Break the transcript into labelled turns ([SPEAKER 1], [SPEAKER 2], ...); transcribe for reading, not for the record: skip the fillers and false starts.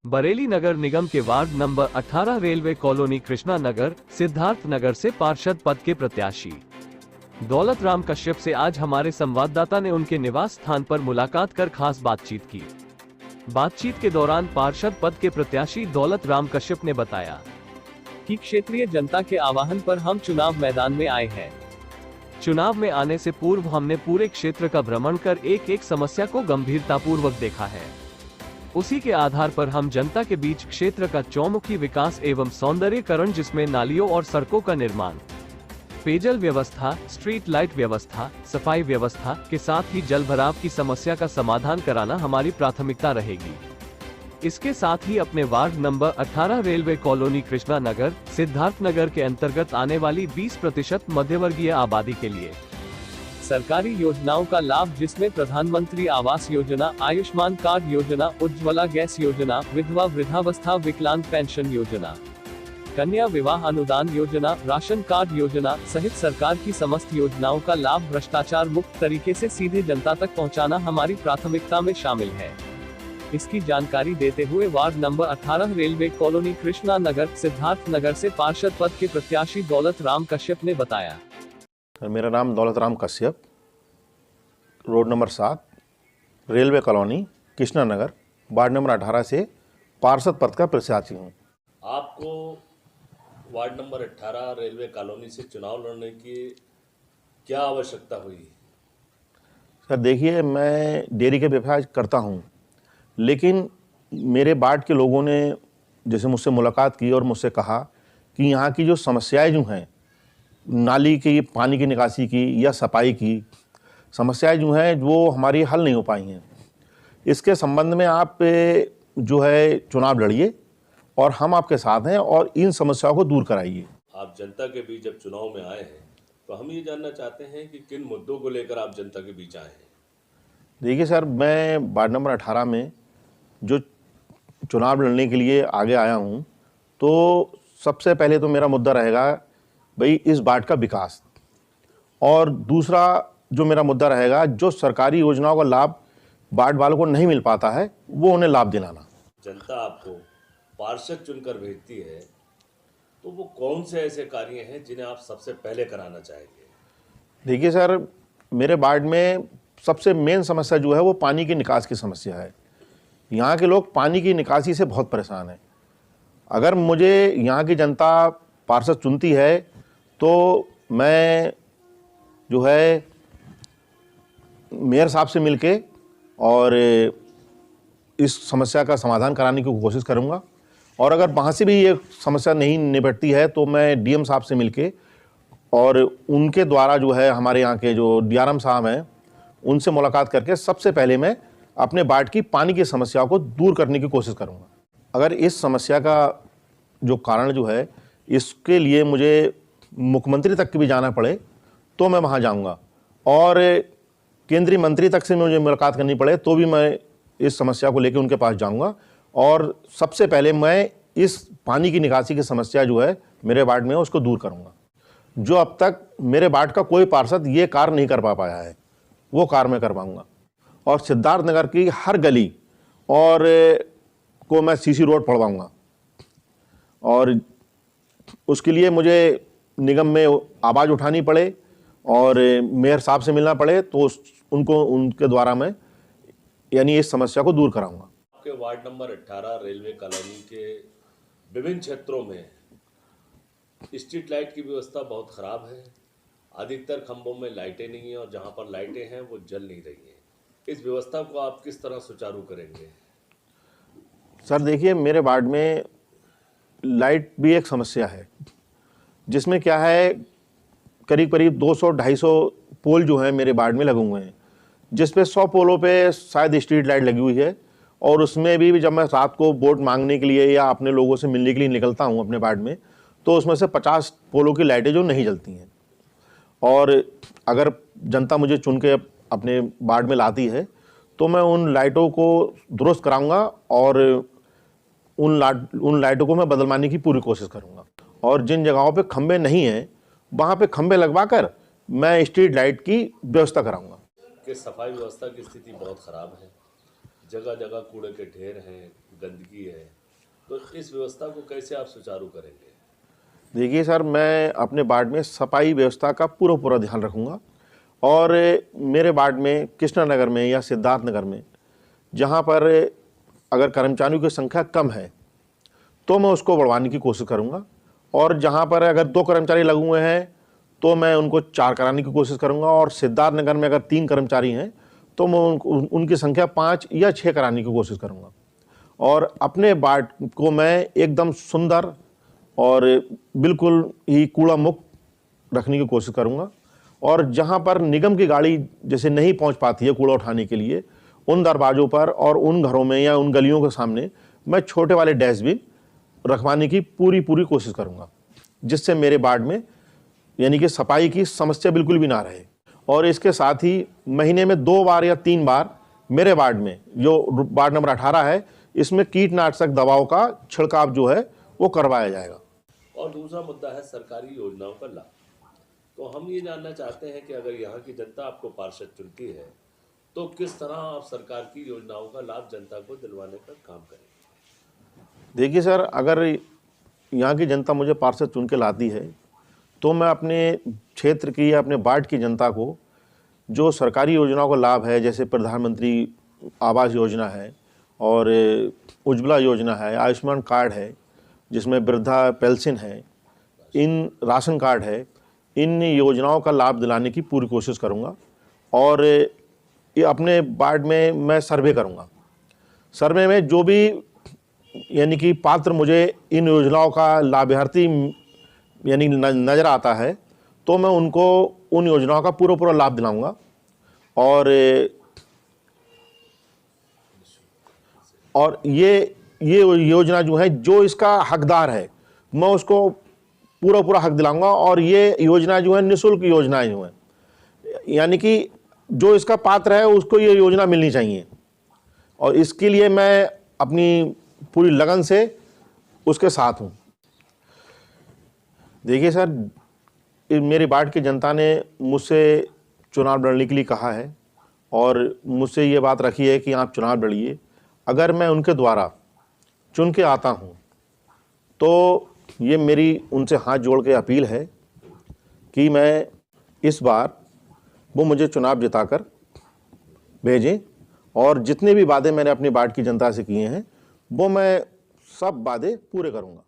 [SPEAKER 1] बरेली नगर निगम के ward number 18 railway colony Krishna Nagar Siddharth Nagar से पार्षद पद के प्रत्याशी दौलत राम कश्यप से आज हमारे संवाददाता ने उनके निवास स्थान पर मुलाकात कर खास बातचीत की। बातचीत के दौरान पार्षद पद के प्रत्याशी दौलत राम कश्यप ने बताया कि क्षेत्रीय जनता के आह्वान पर हम चुनाव मैदान में आए हैं। चुनाव में आने से पूर्व हमने पूरे क्षेत्र का भ्रमण कर एक एक समस्या को गंभीरतापूर्वक देखा है। उसी के आधार पर हम जनता के बीच क्षेत्र का चौमुखी विकास एवं सौंदर्यीकरण, जिसमें नालियों और सड़कों का निर्माण, पेयजल व्यवस्था, स्ट्रीट लाइट व्यवस्था, सफाई व्यवस्था के साथ ही जल भराव की समस्या का समाधान कराना हमारी प्राथमिकता रहेगी। इसके साथ ही अपने ward number 18 railway colony Krishna Nagar Siddharth Nagar के अंतर्गत आने वाली 20% मध्यवर्गीय आबादी के लिए सरकारी योजनाओं का लाभ, जिसमें प्रधानमंत्री आवास योजना, आयुष्मान कार्ड योजना, उज्ज्वला गैस योजना, विधवा वृद्धावस्था विकलांग पेंशन योजना, कन्या विवाह अनुदान योजना, राशन कार्ड योजना सहित सरकार की समस्त योजनाओं का लाभ भ्रष्टाचार मुक्त तरीके से सीधे जनता तक पहुंचाना हमारी प्राथमिकता में शामिल है। इसकी जानकारी देते हुए ward number 18 railway colony Krishna Nagar Siddharth Nagar से पार्षद पद के प्रत्याशी दौलत राम कश्यप ने बताया।
[SPEAKER 2] मेरा नाम Daulat Ram Kashyap, road number 7 railway colony Krishna Nagar ward number 18 से पार्षद पद का प्रत्याशी हूँ।
[SPEAKER 3] आपको वार्ड नंबर 18 रेलवे कॉलोनी से चुनाव लड़ने की क्या आवश्यकता हुई?
[SPEAKER 2] सर देखिए, मैं डेयरी के व्यवसाय करता हूँ, लेकिन मेरे वार्ड के लोगों ने जैसे मुझसे मुलाकात की और मुझसे कहा कि यहाँ की जो समस्याएं जो हैं, नाली की पानी की निकासी की या सफाई की समस्याएं जो हैं वो हमारी हल नहीं हो पाई हैं। इसके संबंध में आप जो है चुनाव लड़िए और हम आपके साथ हैं और इन समस्याओं को दूर कराइए।
[SPEAKER 3] आप जनता के बीच जब चुनाव में आए हैं तो हम ये जानना चाहते हैं कि किन मुद्दों को लेकर आप जनता के बीच आए हैं?
[SPEAKER 2] देखिए सर, मैं वार्ड नंबर 18 में जो चुनाव लड़ने के लिए आगे आया हूँ, तो सबसे पहले तो मेरा मुद्दा रहेगा भाई इस वार्ड का विकास, और दूसरा जो मेरा मुद्दा रहेगा जो सरकारी योजनाओं का लाभ वार्ड वालों को नहीं मिल पाता है वो उन्हें लाभ दिलाना।
[SPEAKER 3] जनता आपको पार्षद चुनकर भेजती है तो वो कौन से ऐसे कार्य हैं जिन्हें आप सबसे पहले कराना चाहेंगे?
[SPEAKER 2] देखिए सर, मेरे वार्ड में सबसे मेन समस्या जो है वो पानी की निकास की समस्या है। यहाँ के लोग पानी की निकासी से बहुत परेशान हैं। अगर मुझे यहाँ की जनता पार्षद चुनती है तो मैं जो है मेयर साहब से मिलके और इस समस्या का समाधान कराने की कोशिश करूँगा, और अगर वहाँ से भी ये समस्या नहीं निपटती है तो मैं डीएम साहब से मिलके और उनके द्वारा जो है हमारे यहाँ के जो डीआरएम साहब हैं उनसे मुलाकात करके सबसे पहले मैं अपने वार्ड की पानी की समस्या को दूर करने की कोशिश करूँगा। अगर इस समस्या का जो कारण जो है इसके लिए मुझे मुख्यमंत्री तक भी जाना पड़े तो मैं वहाँ जाऊँगा, और केंद्रीय मंत्री तक से मुझे मुलाकात करनी पड़े तो भी मैं इस समस्या को लेकर उनके पास जाऊँगा, और सबसे पहले मैं इस पानी की निकासी की समस्या जो है मेरे वार्ड में उसको दूर करूँगा। जो अब तक मेरे वार्ड का कोई पार्षद ये कार्य नहीं कर पाया है वो कार्य मैं कर पाऊँगा, और सिद्धार्थ नगर की हर गली और को मैं सीसी रोड पड़वाऊँगा, और उसके लिए मुझे निगम में आवाज़ उठानी पड़े और मेयर साहब से मिलना पड़े तो उनको उनके द्वारा मैं यानी इस समस्या को दूर कराऊंगा।
[SPEAKER 3] आपके वार्ड नंबर 18 रेलवे कॉलोनी के विभिन्न क्षेत्रों में स्ट्रीट लाइट की व्यवस्था बहुत ख़राब है। अधिकतर खंभों में लाइटें नहीं हैं और जहां पर लाइटें हैं वो जल नहीं रही हैं। इस व्यवस्था को आप किस तरह सुचारू करेंगे?
[SPEAKER 2] सर देखिए, मेरे वार्ड में लाइट भी एक समस्या है, जिसमें क्या है करीब करीब 200-250 पोल जो हैं मेरे वार्ड में लगे हुए हैं, जिस पे 100 पोलों पे शायद स्ट्रीट लाइट लगी हुई है, और उसमें भी जब मैं रात को वोट मांगने के लिए या अपने लोगों से मिलने के लिए निकलता हूं अपने वार्ड में तो उसमें से 50 पोलों की लाइटें जो नहीं जलती हैं। और अगर जनता मुझे चुन के अपने वार्ड में लाती है तो मैं उन लाइटों को दुरुस्त कराऊंगा और उन लाइटों को मैं बदलवाने की पूरी कोशिश करूंगा, और जिन जगहों पे खंबे नहीं हैं वहाँ पे खंबे लगवाकर मैं स्ट्रीट लाइट की व्यवस्था कराऊंगा।
[SPEAKER 3] कि सफाई व्यवस्था की स्थिति बहुत ख़राब है, जगह जगह कूड़े के ढेर हैं, गंदगी है, तो इस व्यवस्था को कैसे आप सुचारू करेंगे?
[SPEAKER 2] देखिए सर, मैं अपने वार्ड में सफाई व्यवस्था का पूरा पूरा ध्यान रखूँगा और मेरे वार्ड में कृष्णा नगर में या सिद्धार्थ नगर में जहाँ पर अगर कर्मचारियों की संख्या कम है तो मैं उसको बढ़वाने की कोशिश करूँगा, और जहाँ पर अगर 2 कर्मचारी लगे हुए हैं तो मैं उनको 4 कराने की कोशिश करूँगा, और सिद्धार्थ नगर में अगर 3 कर्मचारी हैं तो मैं उनकी संख्या 5 या 6 कराने की कोशिश करूँगा। और अपने वार्ड को मैं एकदम सुंदर और बिल्कुल ही कूड़ा मुक्त रखने की कोशिश करूँगा, और जहाँ पर निगम की गाड़ी जैसे नहीं पहुँच पाती है कूड़ा उठाने के लिए, उन दरवाज़ों पर और उन घरों में या उन गलियों के सामने मैं छोटे वाले डस्टबिन रखवाने की पूरी कोशिश करूँगा, जिससे मेरे वार्ड में यानी कि सफाई की समस्या बिल्कुल भी ना रहे। और इसके साथ ही महीने में 2 बार या 3 बार मेरे वार्ड में, जो वार्ड नंबर 18 है, इसमें कीटनाशक दवाओं का छिड़काव जो है वो करवाया जाएगा।
[SPEAKER 3] और दूसरा मुद्दा है सरकारी योजनाओं का लाभ। तो हम ये जानना चाहते हैं कि अगर यहाँ की जनता आपको पार्षद चुनती है तो किस तरह आप सरकार की योजनाओं का लाभ जनता को दिलवाने का काम करेंगे?
[SPEAKER 2] देखिए सर, अगर यहाँ की जनता मुझे पार्षद चुन के लाती है तो मैं अपने क्षेत्र की या अपने वार्ड की जनता को जो सरकारी योजनाओं का लाभ है, जैसे प्रधानमंत्री आवास योजना है और उज्ज्वला योजना है, आयुष्मान कार्ड है जिसमें वृद्धा पेंशन है, इन राशन कार्ड है, इन योजनाओं का लाभ दिलाने की पूरी कोशिश करूँगा। और ये अपने वार्ड में मैं सर्वे करूँगा। सर्वे में जो भी यानी कि पात्र मुझे इन योजनाओं का लाभार्थी यानी नज़र आता है तो मैं उनको उन योजनाओं का पूरा लाभ दिलाऊंगा। और ये योजना जो है, जो इसका हकदार है, मैं उसको पूरा हक दिलाऊंगा। और ये योजना जो है निःशुल्क योजनाएं जो हैं, यानी कि जो इसका पात्र है उसको ये योजना मिलनी चाहिए, और इसके लिए मैं अपनी पूरी लगन से उसके साथ हूँ। देखिए सर, मेरे वार्ड की जनता ने मुझसे चुनाव लड़ने के लिए कहा है और मुझसे ये बात रखी है कि आप चुनाव लड़िए। अगर मैं उनके द्वारा चुन के आता हूँ तो ये मेरी उनसे हाथ जोड़ के अपील है कि मैं इस बार वो मुझे चुनाव जिताकर भेजें, और जितने भी वादे मैंने अपनी वार्ड की जनता से किए हैं वो मैं सब वादे पूरे करूँगा।